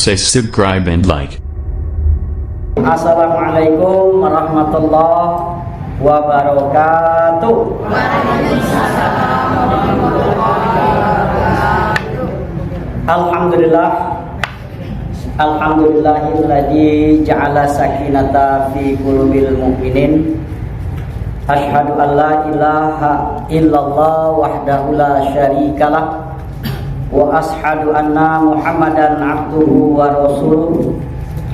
say subscribe and like. Assalamualaikum warahmatullahi wabarakatuh. Alhamdulillah, alhamdulillahilladzi ja'ala sakinata fi qulubil mu'minin. Asyhadu an la ilaha illallah wahdahu la syarikalah wa asyhadu anna Muhammadan abduhu wa rasuluh.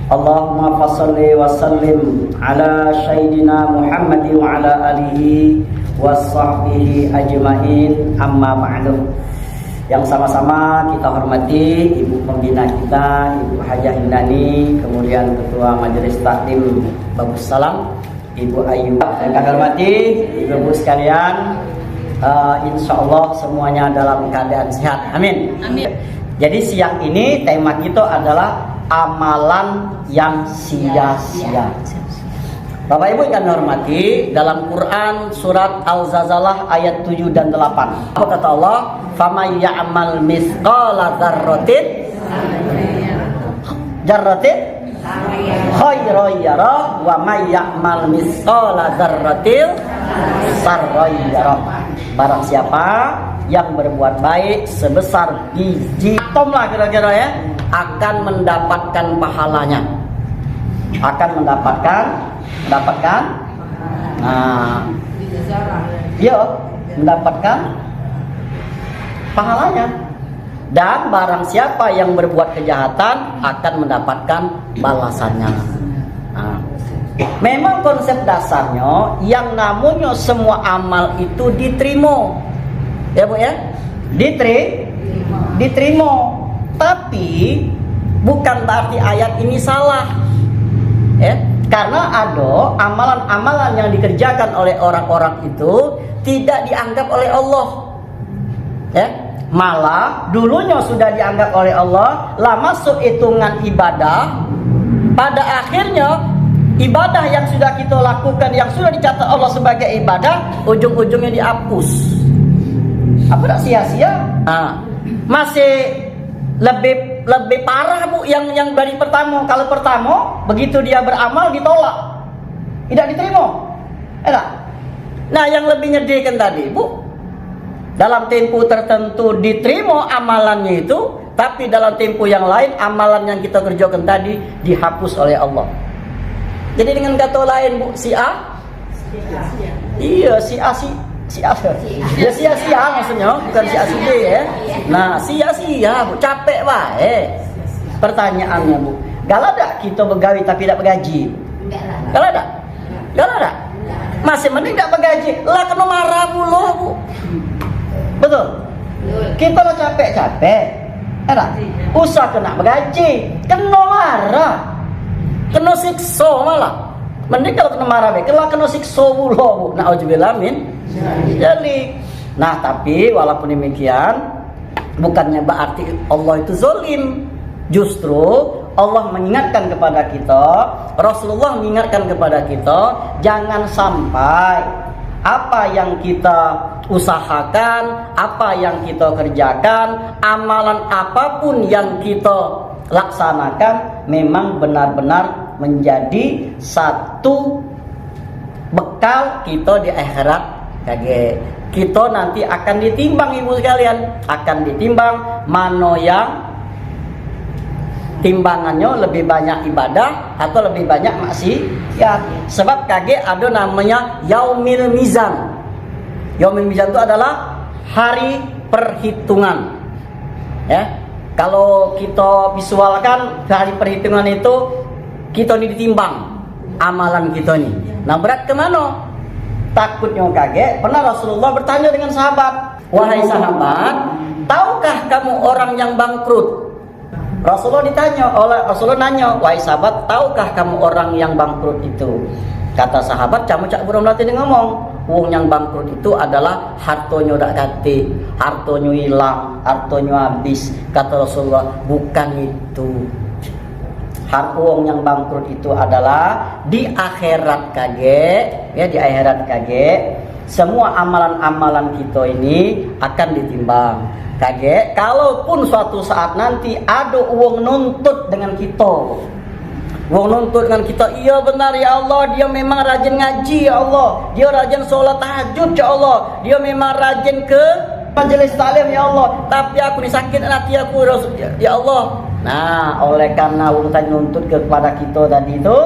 Allahumma fassalli wa sallim ala sayyidina Muhammad wa ala alihi wa sahbihi ajma'in, amma ba'du. Yang sama-sama kita hormati Ibu Pembina kita, Ibu Hajah Indani, kemudian Ketua Majelis Taklim Bagus Salam, Ibu Ayu. Yang kami hormati Ibu sekalian, insya Allah semuanya dalam keadaan sehat. Amin. Amin. Jadi siang ini tema kita adalah amalan yang sia-sia. Bapak Ibu yang kami hormati, dalam Quran surat Al-Zalzalah ayat 7 dan 8. Apa kata Allah? "Faman ya'mal mithqala dzarratin khairan yarah wa may ya'mal mithqala dzarratin syarran yarah." Barang siapa yang berbuat baik sebesar biji atom lah kira-kira ya, akan mendapatkan pahalanya. Akan mendapatkan mendapatkan pahalanya. Dan barang siapa yang berbuat kejahatan akan mendapatkan balasannya. Memang konsep dasarnya yang namanya semua amal itu diterima, ya Bu ya, diterima. Tapi bukan berarti ayat ini salah, ya. Karena ada amalan-amalan yang dikerjakan oleh orang-orang itu tidak dianggap oleh Allah, ya. Malah dulunya sudah dianggap oleh Allah, lah masuk hitungan ibadah. Pada akhirnya ibadah yang sudah kita lakukan, yang sudah dicatat Allah sebagai ibadah, ujung-ujungnya dihapus. Apa tak sia-sia? Masih lebih parah Bu yang dari pertama. Kalau pertama begitu dia beramal ditolak, tidak diterima. Enak. Nah yang lebih nyedihkan tadi Bu, dalam tempo tertentu diterima amalannya itu, tapi dalam tempo yang lain amalan yang kita kerjakan tadi dihapus oleh Allah. Jadi dengan kata lain Bu, si A, iya si A ya sia-sia maksudnya, bukan sia-sia ya. Nah sia-sia Bu, capek baik. Pertanyaannya Bu, galah tak kita begawi tapi tidak bergaji? Galah tak? Masih mending tak bergaji, lah kena marah mulu Bu. Betul? Kita lo capek-capek, usah kena bergaji, kena marah, kena siksa malah. Mending kalau kena marah baik, kalau kena siksa mulu Bu. Na'udzubillah min. Jadi, nah tapi walaupun demikian bukannya berarti Allah itu zalim. Justru Allah mengingatkan kepada kita, Rasulullah mengingatkan kepada kita, jangan sampai apa yang kita usahakan, apa yang kita kerjakan, amalan apapun yang kita laksanakan memang benar-benar menjadi satu bekal kita di akhirat. Kita nanti akan ditimbang Ibu sekalian, akan ditimbang mana yang timbangannya lebih banyak ibadah atau lebih banyak maksiat. Sebab ada namanya yaumil mizan. Yaumil mizan itu adalah hari perhitungan, ya. Kalau kita visualkan hari perhitungan itu, kita ini ditimbang amalan kita ini. Nah berat kemana? Takutnya kaget. Pernah Rasulullah bertanya dengan sahabat, wahai sahabat, tahukah kamu orang yang bangkrut? Rasulullah nanya, wahai sahabat, tahukah kamu orang yang bangkrut itu? Kata sahabat, kamu cak burung latih ngomong, wong yang bangkrut itu adalah hartonya dak kate, hartonya hilang, hartonya habis. Kata Rasulullah, bukan itu. Wong yang bangkrut itu adalah di akhirat ya, di akhirat semua amalan-amalan kita ini akan ditimbang. Kage, kalaupun suatu saat nanti ada uang nuntut dengan kita, uang nuntut dengan kita, iya benar ya Allah, dia memang rajin ngaji ya Allah, dia rajin sholat tahajud ya Allah, dia memang rajin ke majelis taklim ya Allah, tapi aku disakit hati aku ya Allah. Nah, oleh karena uang tadi nuntut kepada kita tadi itu,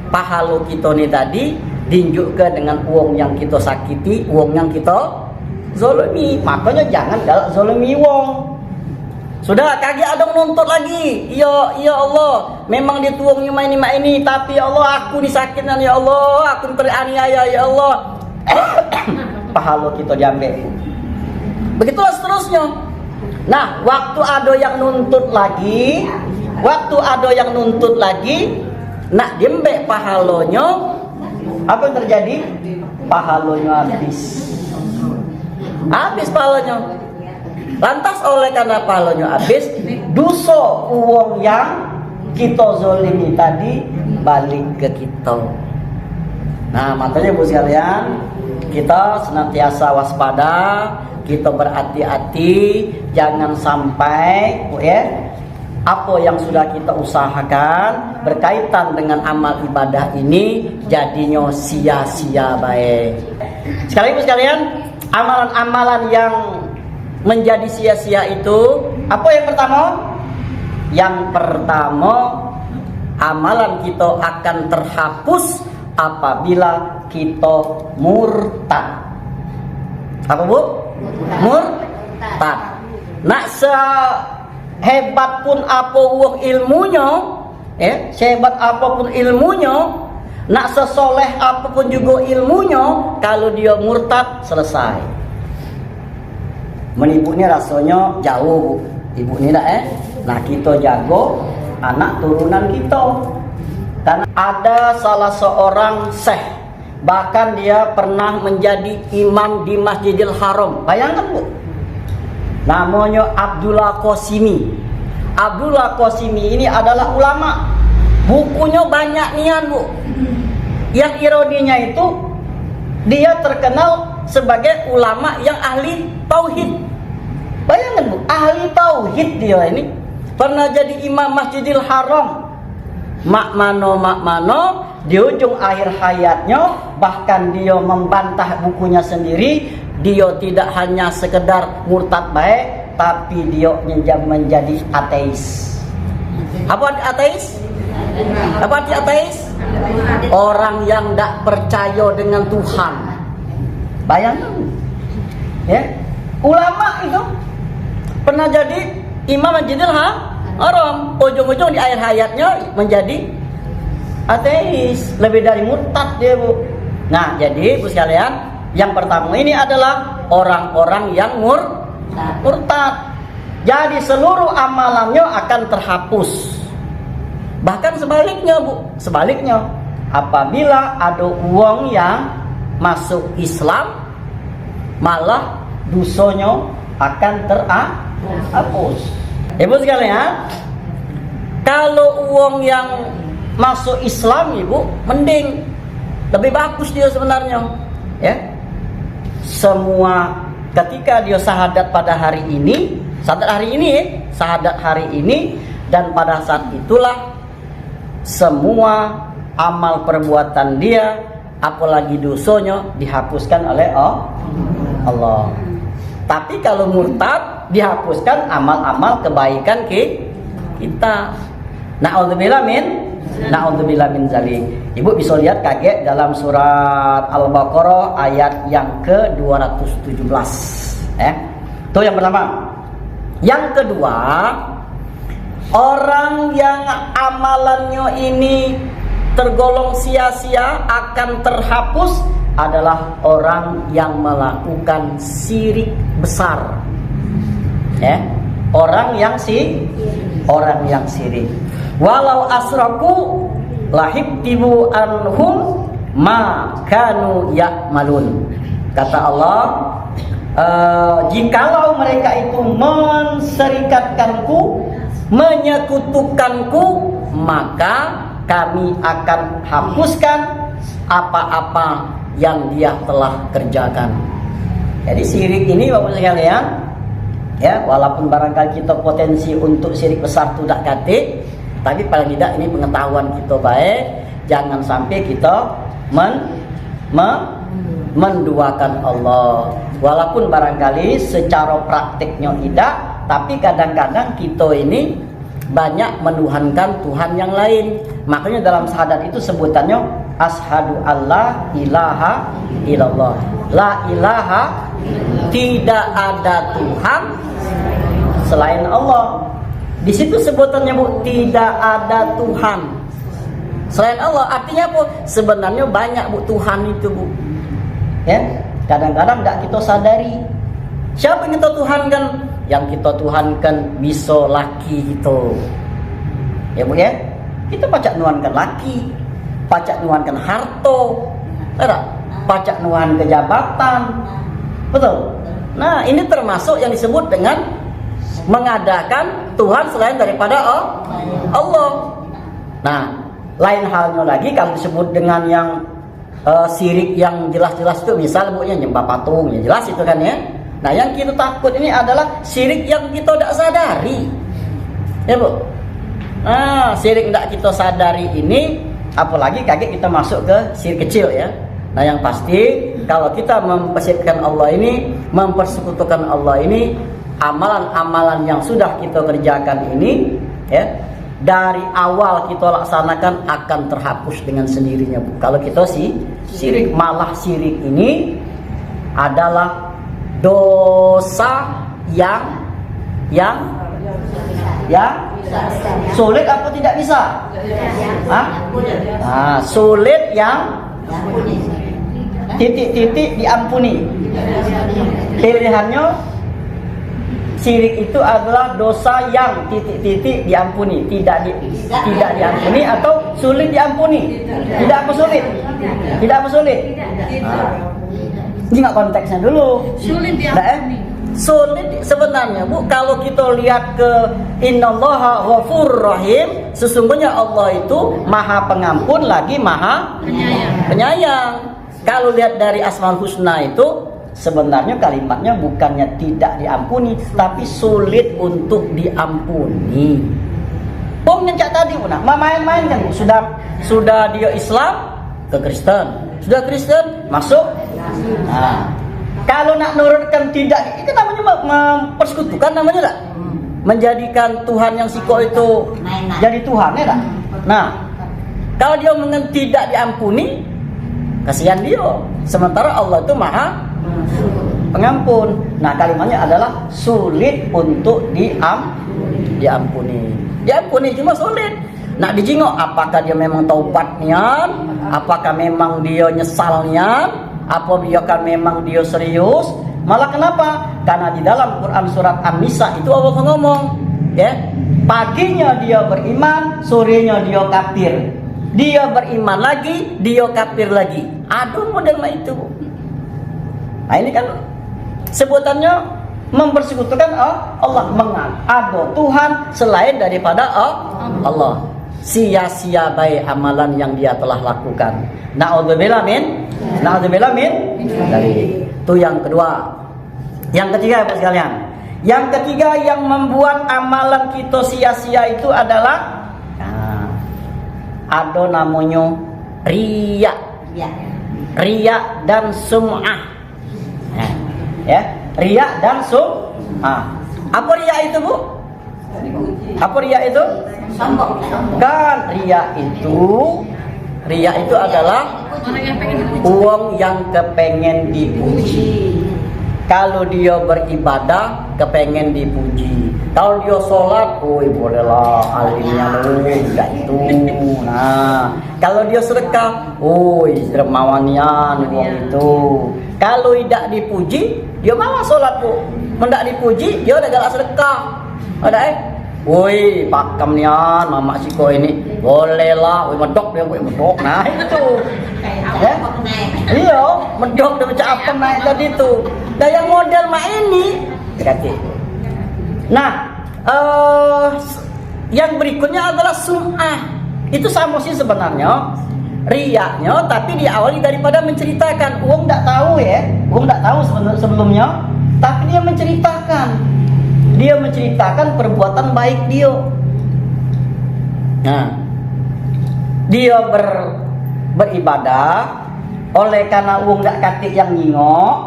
pahala kita nih tadi ditunjukkan dengan uang yang kita sakiti, uang yang kita zolimi. Makanya jangan galak zolimi wong. Sudah kagak ada nuntut lagi. Ya Allah, memang dituang ini ini, tapi ya Allah aku disakitan ya Allah, aku teraniaya ya Allah. Pahala kita diambil. Begitulah seterusnya. Nah, waktu ada yang nuntut lagi, nak diambil pahalanya, apa yang terjadi? Pahalanya habis pahalanya. Lantas oleh karena pahalanya habis, dosa uang yang kita zolimi tadi balik ke kita. Nah, makanya Bu sekalian, kita senantiasa waspada, kita berhati-hati, jangan sampai apa yang sudah kita usahakan berkaitan dengan amal ibadah ini jadinya sia-sia baik. Sekali lagi sekalian, amalan-amalan yang menjadi sia-sia itu apa yang pertama? Yang pertama, amalan kita akan terhapus apabila kita murtad. Apa Bu? Murtad. Nak sehebat pun apa uang ilmunya, sehebat apapun ilmunya, nak sesoleh apapun juga ilmunya, kalau dia murtad selesai. Menibuknya rasanya jauh, ibu ni dah Nah, kita jago anak turunan kita. Karena ada salah seorang syekh, bahkan dia pernah menjadi imam di Masjidil Haram. Bayangkan Bu, namanya Abdullah Qasimi. Abdullah Qasimi ini adalah ulama. Bukunya banyak nian Bu. Yang ironinya itu, dia terkenal sebagai ulama yang ahli tauhid. Bayangkan Bu, ahli tauhid dia ini. Pernah jadi imam Masjidil Haram. Mak mano di ujung akhir hayatnya, bahkan dia membantah bukunya sendiri. Dia tidak hanya sekedar murtad baik, tapi dia menjadi ateis. Apa ateis? Apa arti ateis? Orang yang tidak percaya dengan Tuhan. Bayangkan, ulama itu pernah jadi imam Masjidil Haram, ujung-ujung di akhir hayatnya menjadi ateis, lebih dari murtad dia Bu. Nah, jadi Bu sekalian, yang pertama ini adalah orang-orang yang murtad. Jadi seluruh amalannya akan terhapus. Bahkan sebaliknya Bu, apabila ada uang yang masuk Islam, malah dosanya akan terhapus. Ibu sekalian, kalau uang yang masuk Islam Ibu, mending lebih bagus dia sebenarnya. Semua ketika dia syahadat pada hari ini, syahadat hari ini, dan pada saat itulah semua amal perbuatan dia, apalagi dosanya, dihapuskan oleh Allah. Tapi kalau murtad, dihapuskan amal-amal kebaikan kita. Na'udzubillah min zalik. Ibu bisa lihat kaget dalam surat Al-Baqarah ayat yang ke-217. Itu yang pertama. Yang kedua, orang yang amalannya ini tergolong sia-sia akan terhapus adalah orang yang melakukan syirik besar. Orang yang syirik. Walau asraku lahibtibu anhum ma kanu ya'malun. Kata Allah, jikalau mereka itu menserikatkanku, menyekutukanku, maka kami akan hapuskan apa-apa yang dia telah kerjakan. Jadi syirik ini Bapak sekalian, Ya, walaupun barangkali kita potensi untuk syirik besar itu tak kate, tapi paling tidak ini pengetahuan kita baik. Jangan sampai kita menduakan Allah. Walaupun barangkali secara praktiknya tidak, tapi kadang-kadang kita ini banyak menuhankan Tuhan yang lain. Makanya dalam syahadat itu sebutannya asyhadu alla ilaha illallah. La ilaha, tidak ada Tuhan selain Allah. Di situ sebutannya Bu, tidak ada Tuhan selain Allah. Artinya apa? Sebenarnya banyak Bu Tuhan itu Bu. Ya, kadang-kadang tidak kita sadari. Siapa yang kita tuhankan? Yang kita tuhankan bisa laki itu. Ya Bu ya. Kita pacak nuhankan laki, pacak nuhankan harto, pacak nuhan kejabatan. Betul. Nah, ini termasuk yang disebut dengan mengadakan Tuhan selain daripada Allah. Nah, lain halnya lagi kalau disebut dengan yang syirik yang jelas-jelas itu, misal Bu, nyembah patung, ya jelas itu kan ya. Nah, yang kita takut ini adalah syirik yang kita tidak sadari. Ya Bu. Nah, syirik tidak kita sadari ini, apalagi kaget kita masuk ke syirik kecil ya. Nah, yang pasti kalau kita mempersekutukan Allah ini, mempersekutukan Allah ini, amalan-amalan yang sudah kita kerjakan ini, ya, dari awal kita laksanakan akan terhapus dengan sendirinya Bu. Kalau kita syirik, malah syirik ini adalah dosa yang sulit apa tidak bisa? Nah, sulit yang titik-titik diampuni. Pilihannya syirik itu adalah dosa yang titik-titik diampuni, tidak diampuni atau sulit diampuni. Tidak apa sulit? Tidak apa sulit? Ini nggak konteksnya dulu. Sulit diampuni. Sulit sebenarnya Bu, kalau kita lihat ke innallaha ghafurur rahim, sesungguhnya Allah itu maha pengampun lagi maha penyayang. Kalau lihat dari Asmaul Husna itu sebenarnya kalimatnya bukannya tidak diampuni, tapi sulit untuk diampuni. Bung nyencak tadi Bu, nah main-main kan sudah dia Islam ke Kristen, sudah Kristen masuk. Nah, kalau nak nurutkan tidak, itu namanya mempersekutukan namanya tak? Menjadikan Tuhan yang siko itu jadi Tuhan ya tak? Nah, kalau dia tidak diampuni, kasihan dia. Sementara Allah itu maha pengampun. Nah, kalimatnya adalah sulit untuk diampuni. Diampuni cuma sulit. Nak dijengok apakah dia memang taubatnya, apakah memang dia nyesalnya, apa dia kan memang dia serius. Malah kenapa? Karena di dalam Quran surat An-Nisa itu Allah ngomong, ya, paginya dia beriman, sorenya dia kafir. Dia beriman lagi, dia kafir lagi. Aduh, model itu. Nah, ini kan sebutannya mempersekutukan Allah, ada Tuhan selain daripada Allah. Sia-sia baik amalan yang dia telah lakukan. Na'udzubillah min dari itu yang kedua. Yang ketiga Bapak sekalian, yang ketiga yang membuat amalan kita sia-sia itu adalah ada namanya riya. Riya dan sum'ah. Ya, riya dan sum'ah. Apa riya itu Bu? Apa riya itu? Kan riya itu adalah uang yang kepengen dipuji. Kalau dia beribadah kepengen dipuji. Kalau dia sholat, bolehlah alimnya enggak itu. Nah, kalau dia sedekah, dermawannya uang itu. Kalau tidak dipuji, dia malah sholat Bu. Mendak dipuji, dia udah galak sedekah. Ada woi pakam nian mama siko ini bolehlah, medok dia medok. Nah itu ya? Iya medok dia baca apa naik tadi itu. Nah yang model mak ini dikasih. Nah yang berikutnya adalah sum'ah. Itu sama sih sebenarnya riyaknya, tapi diawali daripada menceritakan. Uang tak tahu ya, uang tak tahu sebelumnya, tapi dia menceritakan. Dia menceritakan perbuatan baik dia. Nah, dia beribadah oleh karena uang tak katik yang nyingok.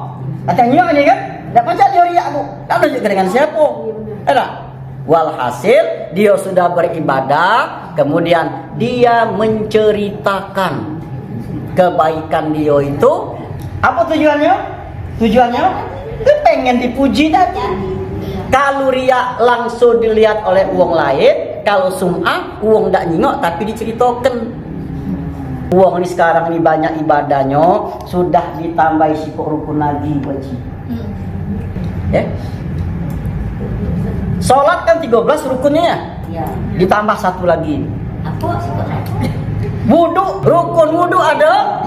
Kata nyingok ni kan? Tak macam dia riak bu. Tak tunjuk dengan siapa. Ada. Walhasil dia sudah beribadah, kemudian dia menceritakan kebaikan dia itu. Apa tujuannya? Tujuannya pengen dipuji tadi. Kalau riak langsung dilihat oleh uang lain, kalau sum'ah uang tak nyingok tapi diceritakan. Uang ni sekarang ni banyak ibadahnya, sudah ditambah sikok rukun lagi wajib. Ya. Salat kan 13 rukunnya ya. Ditambah satu lagi. Apa sikok satu? Wudu, rukun wudu ada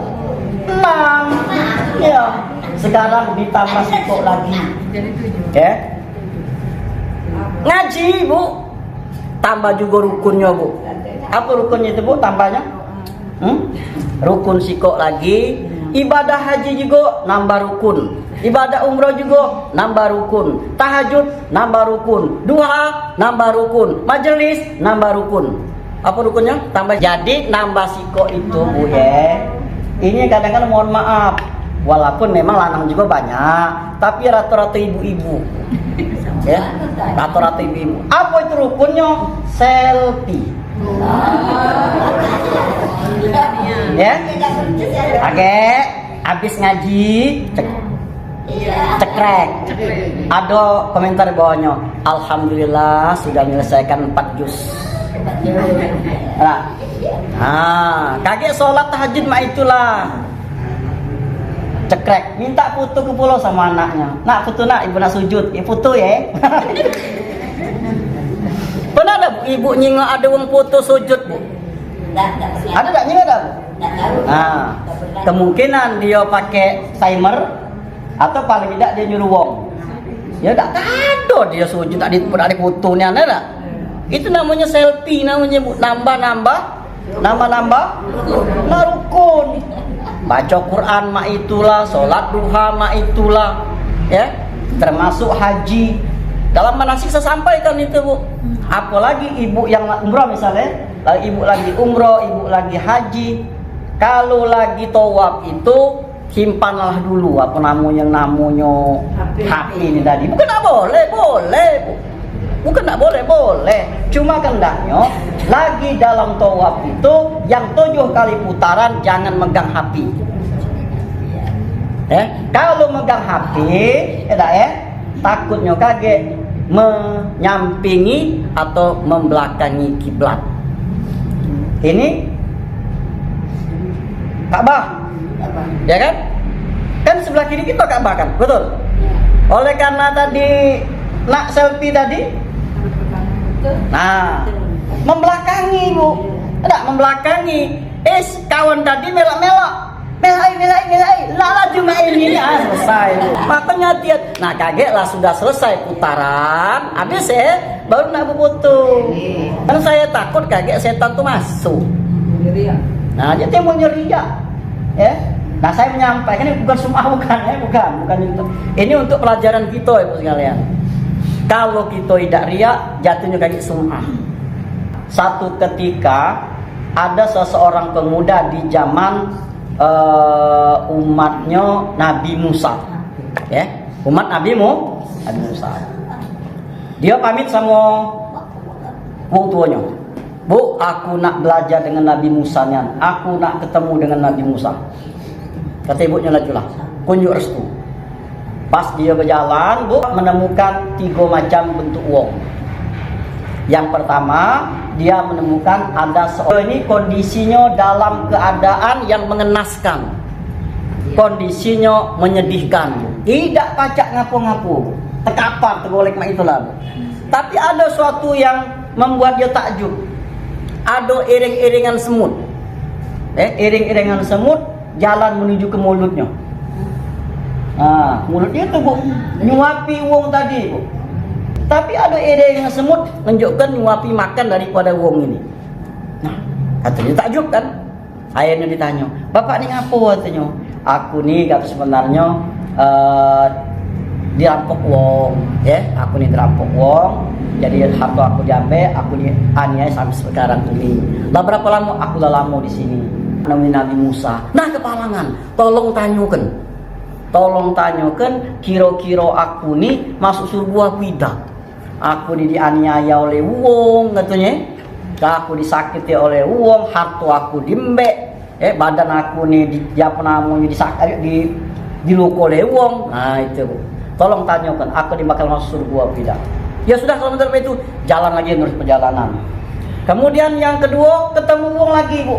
6. Ya. Sekarang ditambah sikok lagi. Jadi 7. Ya. Ngaji, Bu. Tambah juga rukunnya, Bu. Apa rukunnya itu, Bu? Tambahnya? Rukun sikok lagi. Ibadah haji juga nambah rukun. Ibadah umroh juga nambah rukun. Tahajud nambah rukun. Duha nambah rukun. Majelis nambah rukun. Apa rukunnya? Tambah. Jadi nambah sikok itu, Bu ya. Ini kadang-kadang mohon maaf, walaupun memang lanang juga banyak, tapi rata-rata ibu-ibu. Ya, rata-rata ibu-ibu. Apa itu rukunnya? Selfie. Ya. Oke, habis ngaji cekrek. Ada komentar di bawahnya, alhamdulillah sudah menyelesaikan 4 juz. Kaget sholat tahajud mah itulah. Cekrek, minta foto ke pulau sama anaknya. Nak foto nak, ibu nak sujud. Foto ya. Pernah ada bu, ibu nyingok ada uang foto sujud bu? Ada tak nyingok ada? Kemungkinan dia pakai timer atau paling tidak dia nyuruh wong. Ya tak ada dia sujud tak di fotonya ada. Itu namanya selfie namanya bu. Nambah rukun. Baca Quran mak itulah, sholat duha mak itulah, ya. Termasuk haji. Dalam manasik saya sampaikan itu bu. Apalagi ibu yang umroh misalnya, ibu lagi umroh, ibu lagi haji. Kalau lagi tawaf itu simpanlah dulu apa namanya HP ini tadi. Bukan tak boleh, boleh bu. Bukan tak boleh, boleh. Cuma kendaknya lagi dalam tawaf itu yang 7 kali putaran jangan megang HP. Kalau megang HP, takutnya kaget menyampingi atau membelakangi kiblat. Ini Ka'bah, ya kan? Kan sebelah kiri kita Ka'bah kan, betul? Oleh karena tadi nak selfie tadi, membelakangi bu, tidak membelakangi. Kawan tadi melak-melak. Melai, lala cuma ini selesai. Makanya dia, kagetlah sudah selesai putaran, habis baru nak berfoto. Karena saya takut kaget setan tuh masuk. Dia timbul nyeriak, ya. Saya menyampaikan ini bukan sum'ah, bukan itu. Ini untuk pelajaran kita ibu sekalian. Kalau kita tidak riak, jatuhnya kayak sum'ah. Satu ketika ada seseorang pemuda di zaman umatnya Nabi Musa, ya, umat Nabi Musa. Dia pamit sama wong tuanya, bu, aku nak belajar dengan Nabi Musa nian, aku nak ketemu dengan Nabi Musa. Kata ibunya lah, kunjuk restu. Pas dia berjalan, bu, menemukan 3 macam bentuk wong. Yang pertama, dia menemukan ada seorang ini kondisinya dalam keadaan yang mengenaskan, kondisinya menyedihkan, tidak pacak ngapu-ngapu, terkapar, tergolek mak itulah. Tapi ada suatu yang membuat dia takjub. Ada iring-iringan semut, iring-iringan semut jalan menuju ke mulutnya. Mulutnya itu bu, nyuapi wong tadi bu. Tapi ada iring yang semut menunjukkan nyuapi makan daripada wong ini. Katanya takjub kan. Akhirnya ditanya, bapak ni ngapa katanya? Aku ni kata sebenarnya dirampok wong, ya. Aku nih dirampok wong. Jadi harta aku diambil, aku dianiaya sampai sekarang ini. Lah berapa lama? Aku udah lama di sini. Nabi Musa. Nah kepalangan, tolong tanyakan, kira-kira aku nih masuk surga apa tidak? Aku dianiaya oleh wong, katanya. Aku disakiti oleh wong, harta aku diembek, badan aku nih diluko oleh wong. Nah itu, tolong tanyakan, aku bakal masuk surga apa tidak? Ya sudah, kalau menurut itu jalan lagi terus perjalanan. Kemudian yang kedua ketemu wong lagi, Bu.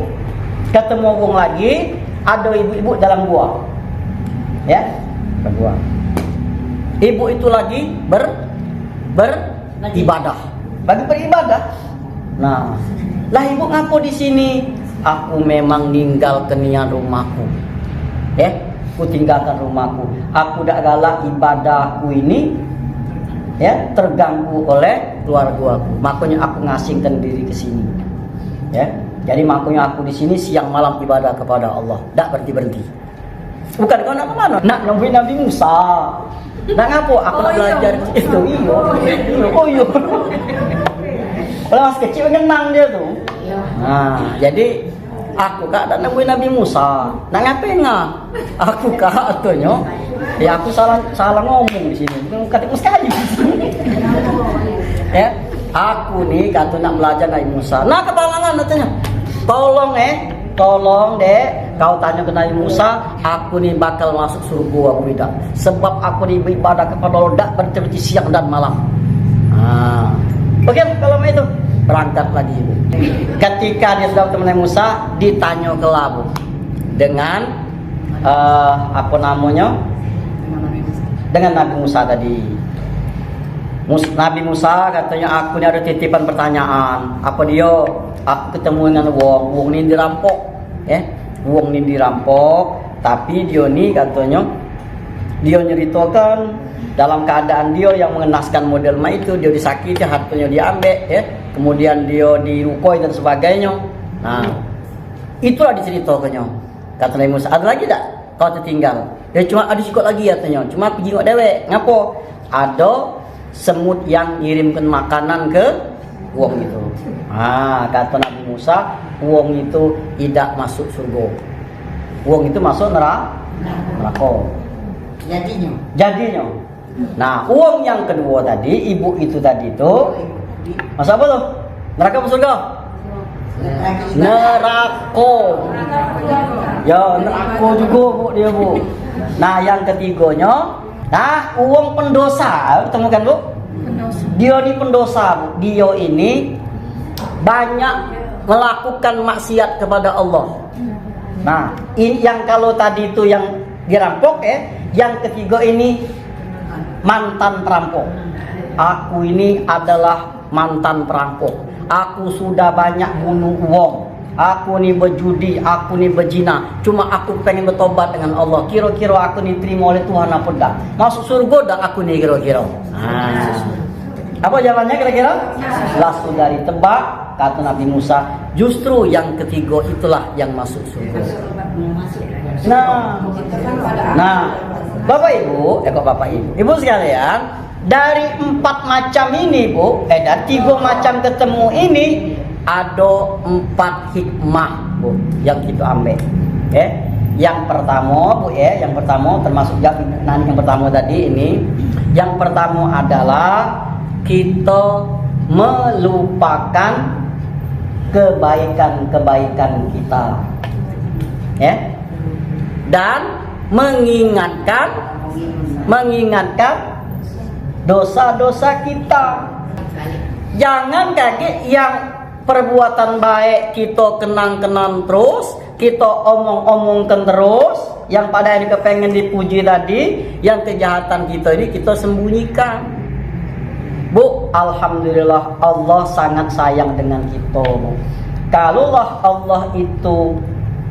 Ketemu wong lagi, ada ibu-ibu dalam gua. Ya, kedua. Ibu itu lagi beribadah. Bagi beribadah. Nah, lah ibu ngaku di sini? Aku memang ninggalkan rumahku. Ya, aku tinggalkan rumahku. Aku dak galak ibadahku ini ya terganggu oleh keluarga aku. Makanya aku ngasingkan diri ke sini. Ya. Jadi makanya aku di sini siang malam ibadah kepada Allah, tak berhenti. Bukan kau nak kemana? Nak nungguin Nabi Musa. Nak ngapo? Aku nak belajar itu. Iyo. Kalau masih kecil ngenang dia tuh. Nah, jadi aku kak tak nungguin Nabi Musa. Nak ngapain nggak? Aku kak atunya. Ya aku salah ngomong di sini. Kata sekali. Ya, aku nih kata nak belajar Nabi Musa. Nah kepalangan katanya. Tolong deh, kau tanya ke Nabi Musa, aku nih bakal masuk surga apa tidak? Sebab aku nih beribadah kepada Allah tak berhenti siang dan malam. Oke, kalau itu berangkat lagi ibu. Ketika dia sudah bertemu Nabi Musa, ditanya ke labu dengan dengan Nabi Musa tadi. Nabi Musa katanya, aku ini ada titipan pertanyaan. Apa dia? Aku ketemu dengan wong ini dirampok, ya. Wong ini dirampok, tapi dia ini katanya dia nyeritakan dalam keadaan dia yang mengenaskan model itu, dia disakiti, hartanya diambil, ya. Kemudian dia dirukoi dan sebagainya. Nah, itulah diceritakannya. Kata Nabi Musa, ada lagi tak? Kau tertinggal? Ya cuma ada sikot lagi katanya. Cuma pergi ngok dewek. Ngapo? Ada semut yang ngirimkan makanan ke wong itu. Kata Nabi Musa, wong itu tidak masuk surga. Wong itu masuk neraka. Jadinya. Nah, wong yang kedua tadi, ibu itu tadi itu masuk apa tuh? Neraka apa surga? Neraka. Ya, neraka juga bu dia bu. Nah, yang ketiganya, uang pendosa, temukan bu? Dia ini pendosa, bu. Dia ini banyak melakukan maksiat kepada Allah. Nah, ini yang kalau tadi itu yang dirampok ya, yang ketiga ini mantan perampok. Aku ini adalah mantan perampok. Aku sudah banyak bunuh uang. Aku nih berjudi, aku nih berzina. Cuma aku pengen bertobat dengan Allah. Kira-kira aku nih terima oleh Tuhan apa dah? Masuk surga dah aku nih kira-kira. Apa jawabannya kira-kira? Lah sudah ditebak, kata Nabi Musa. Justru yang ketiga itulah yang masuk surga. Nah, Bapak Ibu, Ibu sekalian, dari 4 macam ini Bu, dari 3 macam ketemu ini ada 4 hikmah Bu yang kita ambil. Yang pertama Bu yang pertama termasuk yang pertama tadi ini. Yang pertama adalah kita melupakan kebaikan-kebaikan kita. Dan mengingatkan dosa-dosa kita. Jangan kaget yang perbuatan baik kita kenang-kenang terus, kita omong-omongkan terus, yang pada ini kepengen dipuji tadi, yang kejahatan kita ini kita sembunyikan. Bu, alhamdulillah Allah sangat sayang dengan kita, Bu. Kalau Allah itu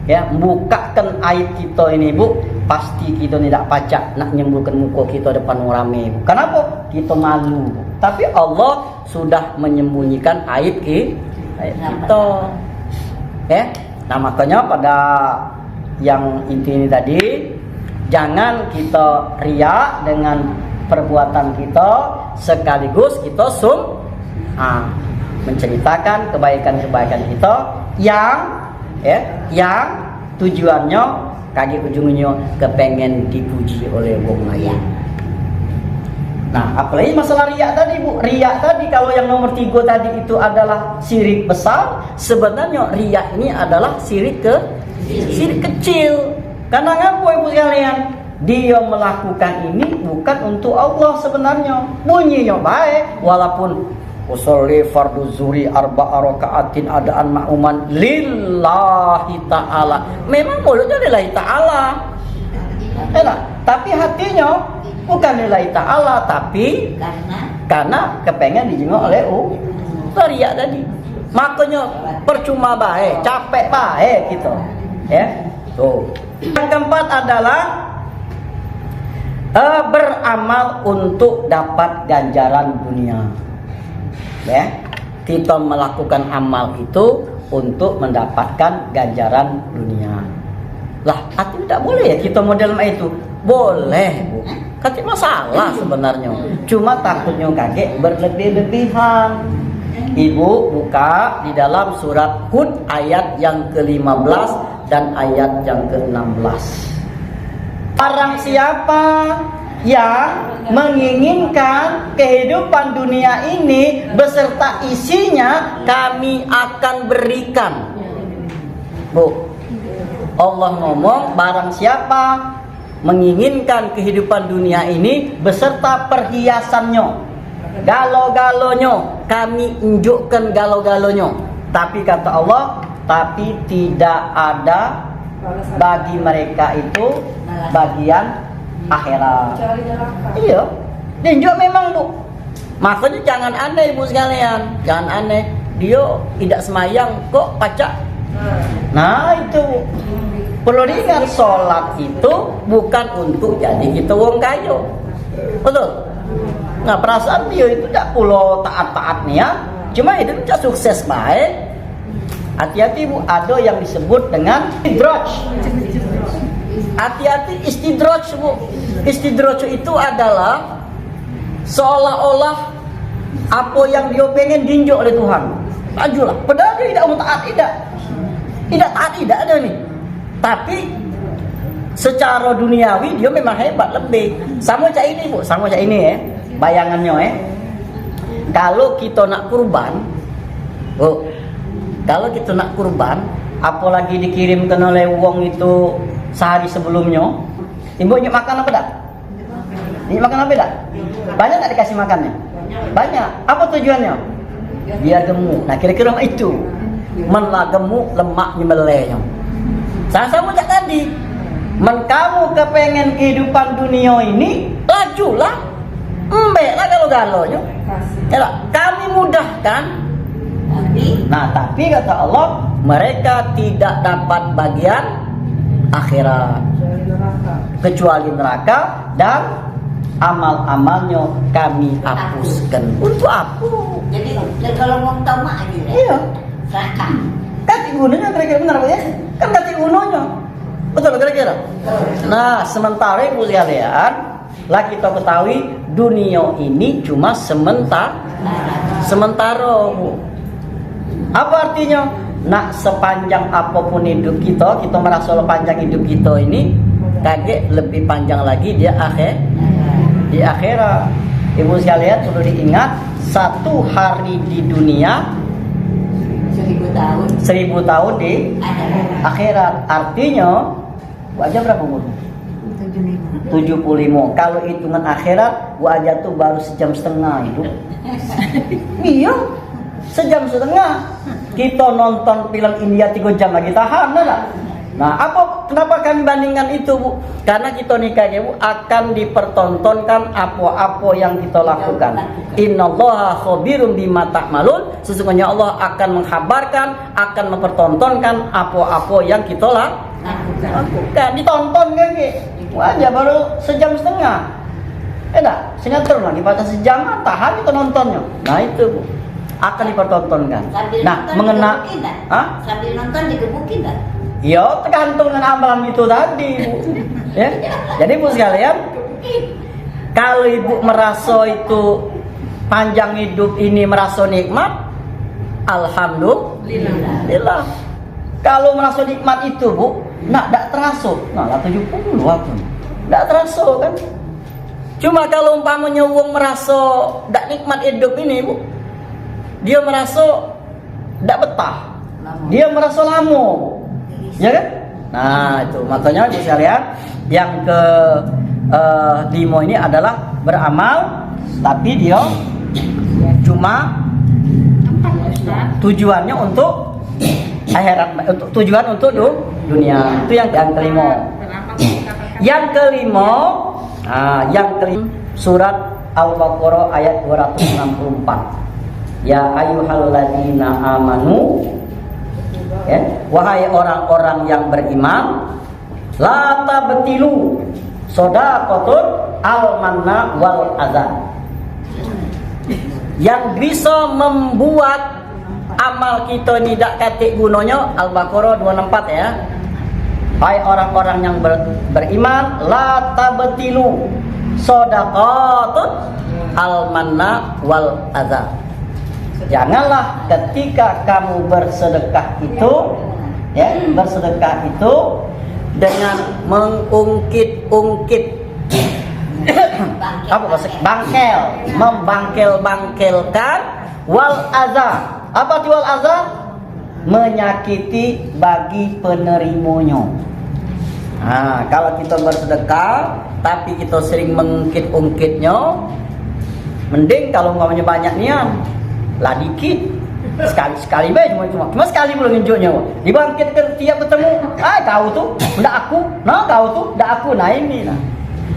membukakan aib kita ini, Bu, pasti kita tidak pacak nak nyembuhkan muka kita depan orang ramai. Kenapa? Kita malu. Tapi Allah sudah menyembunyikan aib kita. Nah makanya pada yang inti ini tadi, jangan kita riak dengan perbuatan kita, sekaligus kita menceritakan kebaikan-kebaikan kita yang tujuannya kaki ujungnya kepengen dipuji oleh wong lain. Nah, apalagi masalah riak tadi, Bu. Riak tadi kalau yang nomor 3 tadi itu adalah syirik besar, sebenarnya riak ini adalah syirik kecil. Karena ngapa Ibu sekalian? Dia melakukan ini bukan untuk Allah sebenarnya. Bunyinya baik, walaupun usolli fardu zuhri arba'a raka'atin adaan ma'uman lillahi ta'ala. Memang mulutnya lillahi ta'ala. Tapi hatinya bukan lillahi ta'ala, tapi karena kepengen dijenguk oleh riak tadi. Makanya percuma baik, capek baik gitu. Ya. Tuh. Yang keempat adalah beramal untuk dapat ganjaran dunia. Ya. Kita melakukan amal itu untuk mendapatkan ganjaran dunia. Lah, hati tidak boleh ya kita model itu. Boleh, Bu. Kaki masalah sebenarnya. Cuma takutnya kakek berlebih-lebihan. Ibu buka di dalam surat Hud ayat yang ke-15 dan ayat yang ke-16. Barang siapa yang menginginkan kehidupan dunia ini beserta isinya, kami akan berikan. Bu, Allah ngomong barang siapa menginginkan kehidupan dunia ini beserta perhiasannya, galo-galonya, kami unjukkan galo-galonya. Tapi kata Allah, tapi tidak ada bagi mereka itu bagian akhirat. Iya, tunjuk memang, Bu. Makanya jangan aneh, Bu sekalian, jangan aneh. Dia tidak semayang kok pacak. Nah itu perlu diingat, sholat itu bukan untuk jadi kita wong kaya. Betul. Nah perasaan dia itu tidak pulau taat-taat nih ya, cuma itu tidak sukses baik. Hati-hati, Bu, ada yang disebut dengan istidraj. Hati-hati istidraj, Bu. Istidraj itu adalah seolah-olah apa yang dia pengen dinjok oleh Tuhan. Majulah. Padahal dia tidak mau taat, tidak taat, tidak ada nih. Tapi secara duniawi dia memang hebat lebih. Sama cak ini, Bu, sama cak ini ya. Bayangannya ya. Kalau kita nak kurban, Bu, kalau kita nak kurban, apalagi dikirimkan oleh wong itu sehari sebelumnya, ibu nyuk makan apa dah? Nyuk makan apa dah? Banyak tak dikasih makannya? Banyak. Apa tujuannya? Biar gemuk. Nah kira-kira itu, menlah gemuk lemaknya melelehnya. Sama-sama tak tadi. Kamu kepengen kehidupan dunia ini, lajulah, embeklah galo-galonya. Yalah, kami mudahkan. Nah, tapi kata Allah, mereka tidak dapat bagian akhirat kecuali neraka, dan amal-amalnya kami hapuskan. Untuk apa? Jadi kalau mau tahu mah aja ya. Iya. Neraka. Kati gunanya kira-kira benar ya? Kan kati gunanya. Betul kira-kira. Nah, sementara Ibu sekalian, lah kita ketahui dunia ini cuma sementara, Bu. Apa artinya? Nak sepanjang apapun hidup kita merasa panjang hidup kita ini, kaget lebih panjang lagi di akhirat. Ibu sekalian perlu diingat, satu hari di dunia 1000 tahun di akhirat. Artinya wajah berapa umur? 75. Kalau hitungan akhirat, wajah tuh baru 1,5 jam hidup. Iya, 1,5 jam. Kita nonton film India 3 jam lagi tahan, enggak? Nah, kenapa kami bandingkan itu, Bu? Karena kita nikah, Bu, akan dipertontonkan apa-apa yang kita lakukan. Innallaha khabirum bima ta'malun. Sesungguhnya Allah akan menghabarkan, akan mempertontonkan apa-apa yang kita lakukan. Ditonton kan, wajah baru 1,5 jam. Enggak, sinetron lagi pada sejam, tahan kita nontonnya. Nah, itu, Bu, akan dipertontonkan. Nah, sambil nonton digebukin kan? Ya, tergantung dengan amalan itu tadi, Bu. Ya. Jadi Bu sekalian, Kalau ibu merasa itu panjang hidup ini merasa nikmat, alhamdulillah. Kalau merasa nikmat itu bu, tak terasa. Nah, 70 aku. Tak terasa kan? Cuma kalau umpamanya wong merasa tak nikmat hidup ini bu, dia merasa tak betah. Dia merasa lama, ya kan? Nah itu makanya ibu sekalian, yang ke 5 ini adalah beramal, tapi dia cuma tujuannya untuk akhirat, untuk tujuan untuk dunia. Itu yang kelima. Yang kelima, surat Al-Baqarah ayat 264. Ya ayyuhalladzina amanu, ya, wahai orang-orang yang beriman, la tabtilu shadaqatul al-manna wal adza. Yang bisa membuat amal kita ini tidak katik gunanya, Al-Baqarah 264 ya. Hai orang-orang yang beriman, la tabtilu shadaqatul al-manna wal adza. Janganlah ketika kamu bersedekah itu, ya, bersedekah itu dengan mengungkit-ungkit apa maksud bangkel, membangkel-bangkelkan wal adza. Apa itu wal adza? Menyakiti bagi penerimanya. Nah, kalau kita bersedekah tapi kita sering mengungkit-ungkitnya, mending kalau umpamanya banyak niat lah dikit, sekali cuma sekali belum nunjuknya, dibangkitkan tiap ketemu, kau tuh ndak aku, nah kau tuh ndak aku, nah ini nah,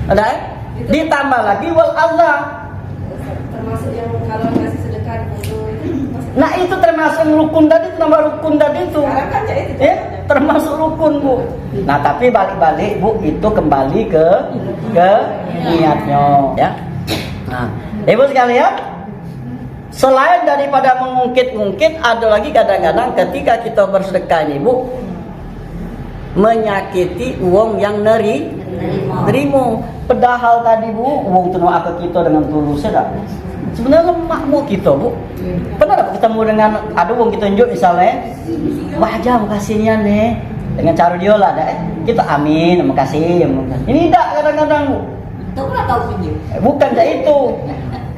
ada ditambah lagi wal adza, termasuk yang kalau ngasih sedekah itu nah itu termasuk rukun tadi, tambah rukun tadi itu, ya termasuk rukun bu. Nah tapi balik-balik bu, itu kembali ke niatnya, ya. Nah ibu sekalian, selain daripada mengungkit-ungkit, ada lagi kadang-kadang ketika kita bersedekah ini bu, menyakiti uang yang nerimo. Padahal tadi bu, uang tunai ke kita dengan tulus dah. Sebenarnya lemah bu kita bu. Pernah dapat ketemu dengan ada uang kita tunjuk misalnya, wajah makasihnya nih, dengan cara dia lah dah. Kita amin, makasih. Ini tak kadang-kadang bu. Itu lah kau pinjam. Bukan tak itu.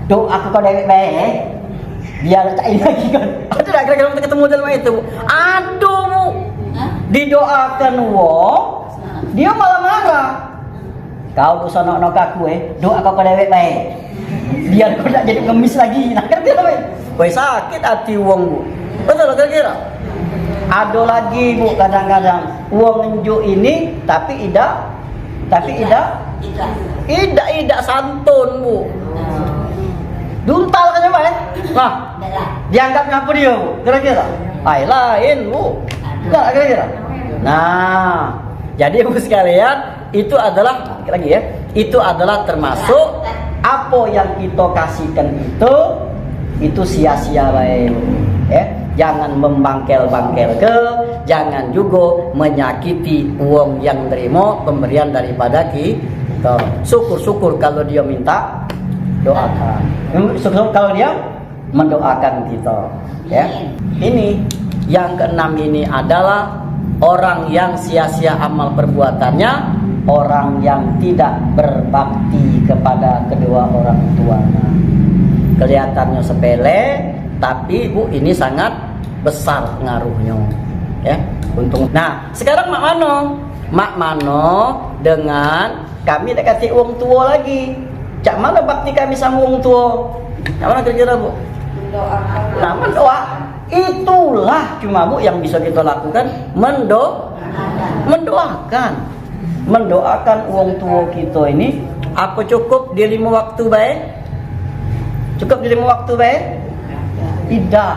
Doa aku kau dewek baik. Biar tak ini lagi kan. Ada tak kira-kira kita ketemu dalam itu? Aduh bu, didoakan wong, dia malah marah. Kau dosa nok aku doa kau dewek baik. Biar kau tak jadi ngemis lagi. Nah kan dia baik. Woi sakit hati wong bu. Betul kira-kira. Ada lagi bu kadang-kadang wong nunjuk ini tapi idak santun bu. Duntal kan ya Pak? Nah, dianggapnya apa dia bu? Kira-kira? Lain bu. Enggak kira-kira? Nah, jadi ibu sekalian, itu adalah lagi ya, itu adalah termasuk apa yang kita kasihkan itu sia-sia baik. Ya, jangan membangkel-bangkel jangan juga menyakiti uang yang terima pemberian daripada kita. Syukur-syukur kalau dia minta, doakan. Syukur kalau dia mendoakan kita. Ya, ini yang keenam ini adalah orang yang sia-sia amal perbuatannya, orang yang tidak berbakti kepada kedua orang tuanya. Kelihatannya sepele, tapi bu ini sangat besar pengaruhnya. Ya, untung. Nah, sekarang mak mano dengan kami tak kasih uang tua lagi. Cak mana bakti kami sama uang tua? Cak mana kira-kira bu? Nah, mendoa. Itulah cuma bu yang bisa kita lakukan, mendoakan uang tua kita ini. Apa cukup di 5 waktu baik? Cukup di 5 waktu baik? Tidak.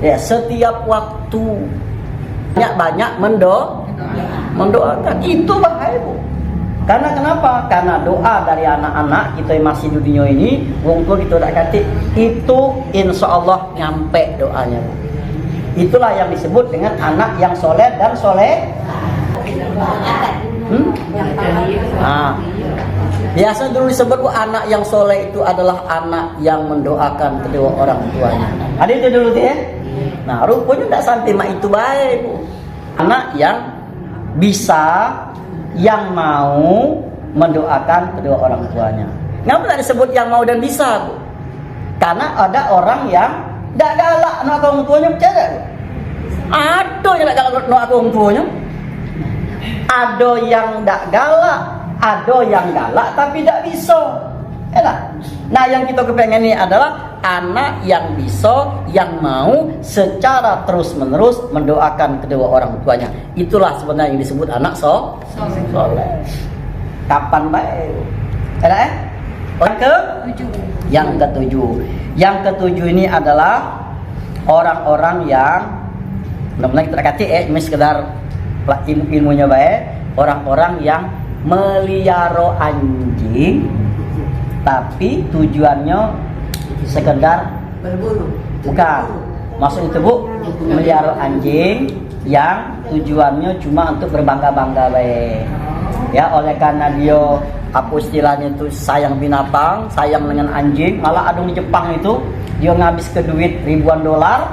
Ya, setiap waktu banyak mendoakan. Itu bahaya bu. Karena kenapa? Karena doa dari anak-anak kita yang masih di dunia ini, wong tua kita tak katik, itu insya Allah nyampe doanya. Itulah yang disebut dengan anak yang soleh dan soleh. Biasa dulu disebut bu, anak yang soleh itu adalah anak yang mendoakan kedua orang tuanya. Ada itu dulu tuh ya. Nah rupanya tidak sampai mak itu baik bu. Anak yang bisa, yang mau mendoakan kedua orang tuanya. Kenapa tidak disebut yang mau dan bisa bu? Karena ada orang yang tidak galak nak orang tuanya, percaya bu? Ada yang tidak galak nak orang tuanya. Ada yang tidak galak, ada yang galak tapi tidak bisa. Nah yang kita kepengen ini adalah anak yang bisa, yang mau secara terus menerus mendoakan kedua orang tuanya. Itulah sebenarnya yang disebut anak soleh. Kapan baik? Yang ketujuh ini adalah orang-orang yang benar-benar kita kata ini sekedar ilmunya baik, orang-orang yang melihara anjing tapi tujuannya sekedar Berburu. bukan. Maksud itu bu, melihara anjing yang tujuannya cuma untuk berbangga-bangga baik. Ya, oleh karena dia apa istilahnya itu sayang binatang, sayang dengan anjing, malah ada di Jepang itu dia ngabis ke duit ribuan dolar,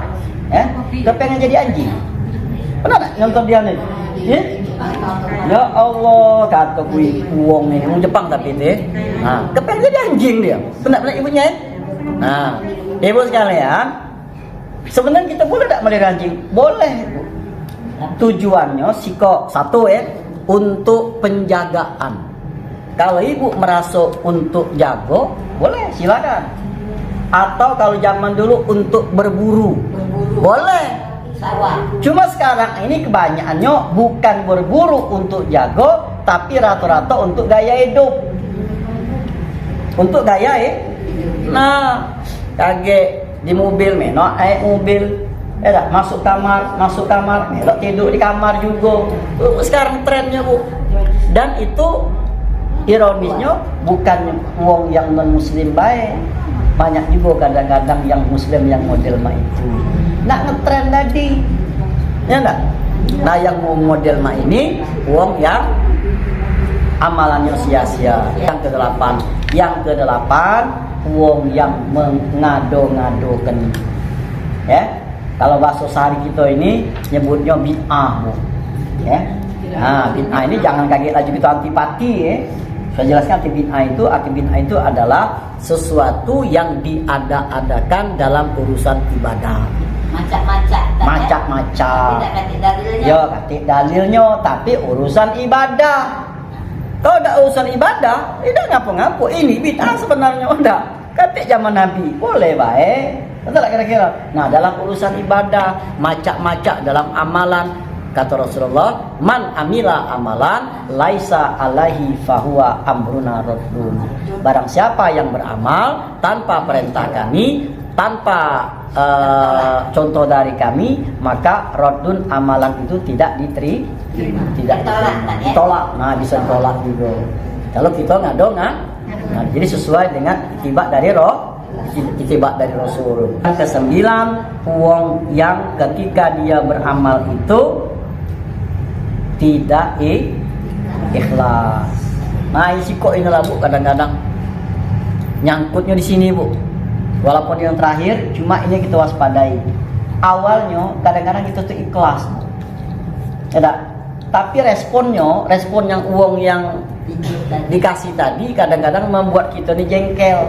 dia pengen jadi anjing. Pernah nggak nonton dia nih? Ya Allah, kata kui uang nih, orang Jepang tapi itu. Nah, kepengen jadi anjing dia. Benar ibunya ya? Nah, ibu sekalian, sebenarnya kita boleh tak melihara anjing? Boleh. Tujuannya siko satu untuk penjagaan. Kalau ibu merasa untuk jago, boleh silakan. Atau kalau zaman dulu untuk berburu. Boleh. Sawah. Cuma sekarang ini kebanyakannya bukan berburu untuk jago, tapi rata-rata untuk gaya hidup. Untuk gaya Nah, kaget di mobil menok mobil. Masuk kamar, melok tidur di kamar juga. Sekarang trennya bu. Dan itu ironisnya bukan wong yang non muslim baik. Banyak juga kadang-kadang yang muslim yang model mah itu. Nak ngetren tadi. Ya enggak? Nah yang mau model mah ini wong yang amalannya sia-sia. Yang kedelapan wong yang mengado-ngadokan. Ya. Kalau bahasa sehari kita ini nyebutnya bid'ah, Bu. Ya. Nah, bid'ah ini jangan kaget lagi kita antipati ya. Saya jelaskan arti bid'ah itu adalah sesuatu yang diada-adakan dalam urusan ibadah. Macak-macak. Tidak katik dalilnya. Ya, katik dalilnya tapi urusan ibadah. Kalau ada urusan ibadah, tidak ngapa-ngapa. Ini bid'ah sebenarnya udah. Katik zaman Nabi, boleh baik. Betul tak kira-kira? Nah, dalam urusan ibadah, macak-macak dalam amalan, kata Rasulullah, man amila amalan laisa alaihi fahuwa amruna raddun. Barang siapa yang beramal tanpa perintah kami, tanpa contoh dari kami, maka raddun amalan itu tidak diterima, tidak ditolak. Nah, bisa ditolak juga. Kalau kita ngado nah, jadi sesuai dengan itibak dari itibak dari Rasul. Yang kesembilan, wong yang ketika dia beramal itu tidak ikhlas. Nah, isi kok inilah Bu, kadang-kadang nyangkutnya di sini Bu. Walaupun yang terakhir, cuma ini kita waspadai. Awalnya kadang-kadang kita tuh ikhlas. Tidak. Tapi respon yang uang yang dikasih tadi kadang-kadang membuat kita ini jengkel.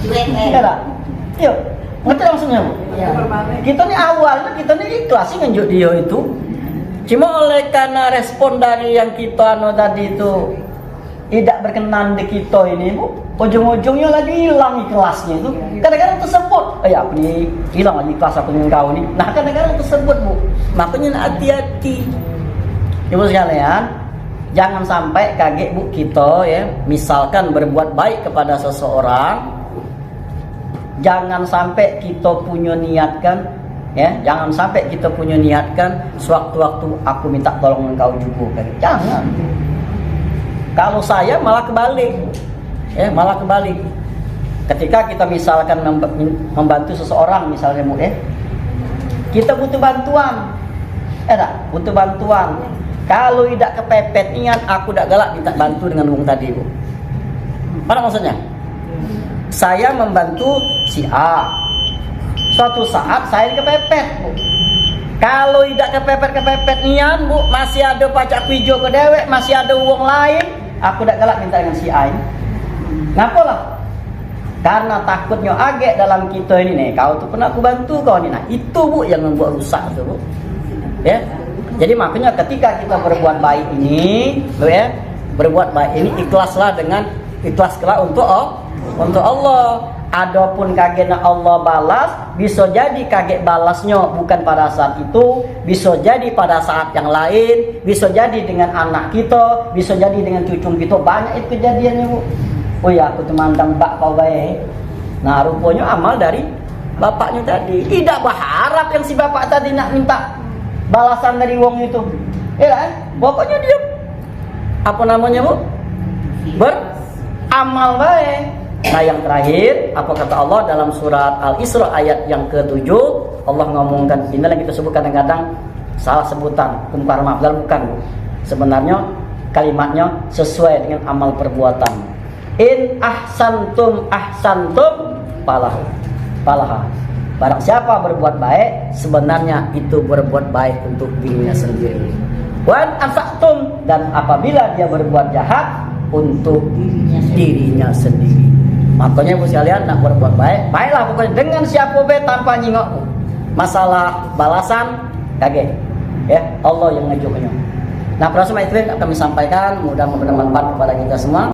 Tidak. Yuk, ngerti langsungnya Bu? Ya. Kita nih awalnya kita nih ikhlas sih nganjuk dia itu. Cuma oleh karena respon dari yang kita tadi itu tidak berkenan di kita ini Bu, ujung-ujungnya lagi hilang ikhlasnya itu. Kadang-kadang tersebut, aku nih hilang lagi ikhlas aku dengan kau nih. Nah kadang-kadang tersebut Bu, makanya hati-hati. Ibu sekalian, jangan sampai kaget Bu kita ya, misalkan berbuat baik kepada seseorang, jangan sampai kita punya niatkan ya, jangan sampai kita punya niatkan sewaktu-waktu aku minta tolong engkau juga kan. Jangan. Kalau saya malah kebalik. Ya, malah kebalik. Ketika kita misalkan membantu seseorang misalnya Bu kita butuh bantuan. Butuh bantuan. Kalau tidak kepepet niat, aku tidak galak minta bantu dengan wong tadi, Bu. Apa maksudnya? Saya membantu si A. Suatu saat saya kepepet, Bu. Kalau tidak kepepet niat, Bu, masih ada pacak pijo ke dewek, masih ada uang lain, aku tidak galak minta dengan si A. Ngapa lah? Karena takutnya agak dalam kita ini nih, kau tuh pernah aku bantu kau ini. Nah, itu Bu yang membuat rusak tuh, Bu. Ya. Jadi makanya ketika kita berbuat baik ini, ya, berbuat baik ini ikhlaslah untuk Allah. Adapun kagetnya Allah balas, bisa jadi kaget balasnya bukan pada saat itu, bisa jadi pada saat yang lain, bisa jadi dengan anak kita, bisa jadi dengan cucu kita. Banyak itu kejadiannya, Bu. Oh ya, aku temandang bak kau baik. Nah, rupanya amal dari bapaknya tadi. Tidak berharap yang si bapak tadi nak minta balasan dari wong itu. Kan? Pokoknya dia apa namanya, Bu? Beramal baik. Nah, yang terakhir, apa kata Allah dalam surat Al-Isra ayat yang ke-7? Allah ngomongkan, inilah yang kita sebut kadang-kadang salah sebutan, kumpar maaf, bukan, Bu. Sebenarnya kalimatnya sesuai dengan amal perbuatan. In ahsantum palaha. Barang siapa berbuat baik, sebenarnya itu berbuat baik untuk dirinya sendiri. Wan asa'tum, dan apabila dia berbuat jahat, untuk dirinya sendiri. Makanya Bu sekalian, nak berbuat baik, baiklah pokoknya dengan siapa be tanpa nyingok. Masalah balasan kaget. Ya, Allah yang ngejuknya. Nah, proses itu kami sampaikan, mudah-mudahan bermanfaat kepada kita semua.